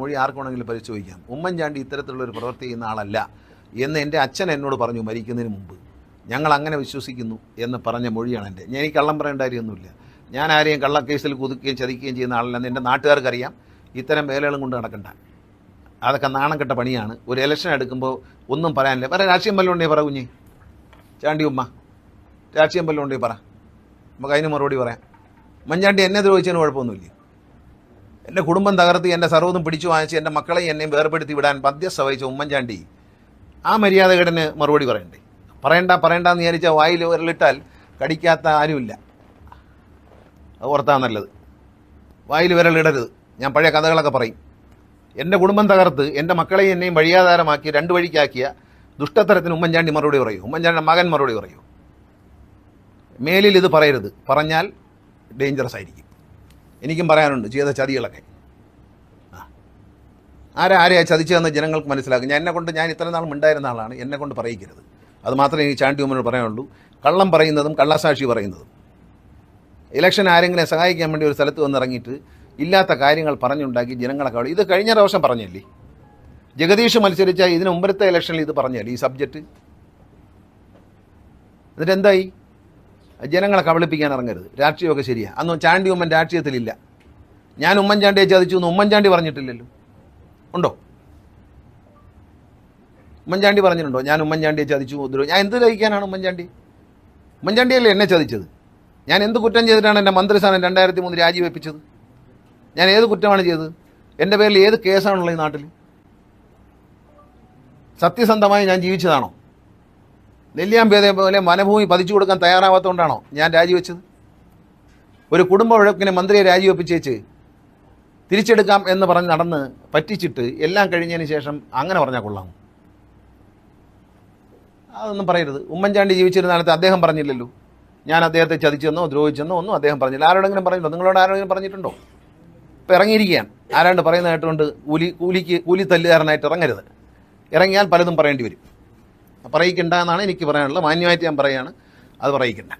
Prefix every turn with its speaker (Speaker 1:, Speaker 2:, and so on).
Speaker 1: മൊഴി ആർക്കാണെങ്കിലും പരിശോധിക്കാം. ഉമ്മൻചാണ്ടി ഇത്തരത്തിലുള്ളൊരു പ്രവൃത്തി ചെയ്യുന്ന ആളല്ല എന്ന് എൻ്റെ അച്ഛൻ എന്നോട് പറഞ്ഞു മരിക്കുന്നതിന് മുമ്പ്. ഞങ്ങൾ അങ്ങനെ വിശ്വസിക്കുന്നു എന്ന് പറഞ്ഞ മൊഴിയാണ് എൻ്റെ. എനിക്ക് കള്ളം പറയേണ്ട കാര്യമൊന്നുമില്ല. ഞാൻ ആരെയും കള്ളക്കേസിൽ കുതുക്കുകയും ചതിക്കുകയും ചെയ്യുന്ന ആളല്ലെന്ന് എൻ്റെ നാട്ടുകാർക്കറിയാം. ഇത്തരം വേലകളും കൊണ്ട് നടക്കണ്ട. അതൊക്കെ നാണം കെട്ട പണിയാണ്. ഒരു ഇലക്ഷൻ എടുക്കുമ്പോൾ ഒന്നും പറയാനില്ല. വേറെ രാഷ്ട്രീയം വല്ലതും ഉണ്ടെങ്കിൽ പറ കുഞ്ഞേ, ചാണ്ടി ഉമ്മ, രാഷ്ട്രീയം വല്ലതും ഉണ്ടെങ്കിൽ പറ, നമുക്ക് അതിന് മറുപടി പറയാം. ഉമ്മൻചാണ്ടി എന്നെ ദ്രോഹിച്ചതിന് കുഴപ്പമൊന്നുമില്ല. എൻ്റെ കുടുംബം തകർത്ത് എൻ്റെ സർവ്വതും പിടിച്ചു വാങ്ങിച്ച് എൻ്റെ മക്കളെയും എന്നെയും വേർപെടുത്തി വിടാൻ മധ്യസ്ഥ വഹിച്ച ഉമ്മൻചാണ്ടി ആ മര്യാദകേടിന് മറുപടി പറയണ്ടേ? പറയണ്ടെന്ന് വിചാരിച്ചാൽ വായിൽ വിരലിട്ടാൽ കടിക്കാത്ത ആരുമില്ല. അത് ഓർത്താൽ നല്ലത്. വായിൽ വിരലിടരുത്. ഞാൻ പഴയ കഥകളൊക്കെ പറയും. എൻ്റെ കുടുംബം തകർത്ത് എൻ്റെ മക്കളെയും എന്നെയും വഴിയാധാരമാക്കി രണ്ട് വഴിക്കാക്കിയ ദുഷ്ടത്തരത്തിന് ഉമ്മൻചാണ്ടി മറുപടി പറയൂ? ഉമ്മൻചാണ്ടിയുടെ മകൻ മറുപടി പറയൂ? മേലിൽ ഇത് പറയരുത്. പറഞ്ഞാൽ ഡേഞ്ചറസ് ആയിരിക്കും. എനിക്കും പറയാനുണ്ട് ചെയ്ത ചതികളൊക്കെ. ആരെയാ ചതിച്ചതെന്ന് ജനങ്ങൾക്ക് മനസ്സിലാക്കും. ഞാൻ ഇത്ര നാൾ ഉണ്ടായിരുന്ന ആളാണ്. എന്നെ കൊണ്ട് പറയിക്കരുത്. അത് മാത്രമേ എനിക്ക് ചാണ്ടി ഉമ്മനോട് പറയാനുള്ളൂ. കള്ളം പറയുന്നതും കള്ളസാക്ഷി പറയുന്നതും. ഇലക്ഷൻ ആരെങ്കിലും സഹായിക്കാൻ വേണ്ടി ഒരു സ്ഥലത്ത് വന്നിറങ്ങിയിട്ട് ഇല്ലാത്ത കാര്യങ്ങൾ പറഞ്ഞുണ്ടാക്കി ജനങ്ങളൊക്കെ ഇത് കഴിഞ്ഞ പ്രാവശ്യം പറഞ്ഞല്ലേ? ജഗദീഷ് മത്സരിച്ച ഇതിന് മുമ്പത്തെ ഇലക്ഷനിൽ ഇത് പറഞ്ഞല്ലേ ഈ സബ്ജക്റ്റ്? എന്നിട്ട് എന്തായി? ജനങ്ങളെ കബളിപ്പിക്കാൻ ഇറങ്ങരുത്. രാഷ്ട്രീയമൊക്കെ ശരിയാണ്. അന്ന് ചാണ്ടി ഉമ്മൻ രാഷ്ട്രീയത്തിലില്ല. ഞാൻ ഉമ്മൻചാണ്ടിയെ ചതിച്ചു എന്ന് ഉമ്മൻചാണ്ടി പറഞ്ഞിട്ടില്ലല്ലോ. ഉണ്ടോ? ഉമ്മൻചാണ്ടി പറഞ്ഞിട്ടുണ്ടോ ഞാൻ ഉമ്മൻചാണ്ടിയെ ചതിച്ചു? ഞാൻ എന്ത് ചതിക്കാനാണ് ഉമ്മൻചാണ്ടിയല്ലേ എന്നെ ചതിച്ചത്? ഞാൻ എന്ത് കുറ്റം ചെയ്തിട്ടാണ് എൻ്റെ മന്ത്രിസ്ഥാനം 2003 രാജിവെപ്പിച്ചത്? ഞാൻ ഏത് കുറ്റമാണ് ചെയ്തത്? എൻ്റെ പേരിൽ ഏത് കേസാണുള്ളത് ഈ നാട്ടിൽ? സത്യസന്ധമായി ഞാൻ ജീവിച്ചതാണോ? നെല്ലിയാമ്പേതയെ പോലെ വനഭൂമി പതിച്ചു കൊടുക്കാൻ തയ്യാറാവാത്തതുകൊണ്ടാണോ ഞാൻ രാജിവെച്ചത്? ഒരു കുടുംബ വഴക്കിനെ മന്ത്രിയെ രാജിവെപ്പിച്ചേച്ച് തിരിച്ചെടുക്കാം എന്ന് പറഞ്ഞ് നടന്ന് പറ്റിച്ചിട്ട് എല്ലാം കഴിഞ്ഞതിന് ശേഷം അങ്ങനെ പറഞ്ഞാൽ കൊള്ളാമോ? അതൊന്നും പറയരുത്. ഉമ്മൻചാണ്ടി ജീവിച്ചിരുന്ന കാലത്ത് അദ്ദേഹം പറഞ്ഞില്ലല്ലോ ഞാൻ അദ്ദേഹത്തെ ചതിച്ചെന്നോ ദ്രോഹിച്ചെന്നോ ഒന്നും അദ്ദേഹം പറഞ്ഞില്ല. ആരോടെങ്കിലും പറഞ്ഞിട്ടുണ്ടോ? നിങ്ങളോട് ആരോടെങ്കിലും പറഞ്ഞിട്ടുണ്ടോ? ഇപ്പോൾ ഇറങ്ങിയിരിക്കുകയാണ്. ആരാണ്ട് പറയുന്ന കേട്ടുകൊണ്ട് കൂലി തല്ലുകാരനായിട്ട് ഇറങ്ങരുത്. ഇറങ്ങിയാൽ പലതും പറയേണ്ടി വരും. പറയിക്കണ്ട എന്നാണ് എനിക്ക് പറയാനുള്ളത്. മാന്യമായിട്ട് ഞാൻ പറയുകയാണ്. അത് പറയിക്കണ്ട.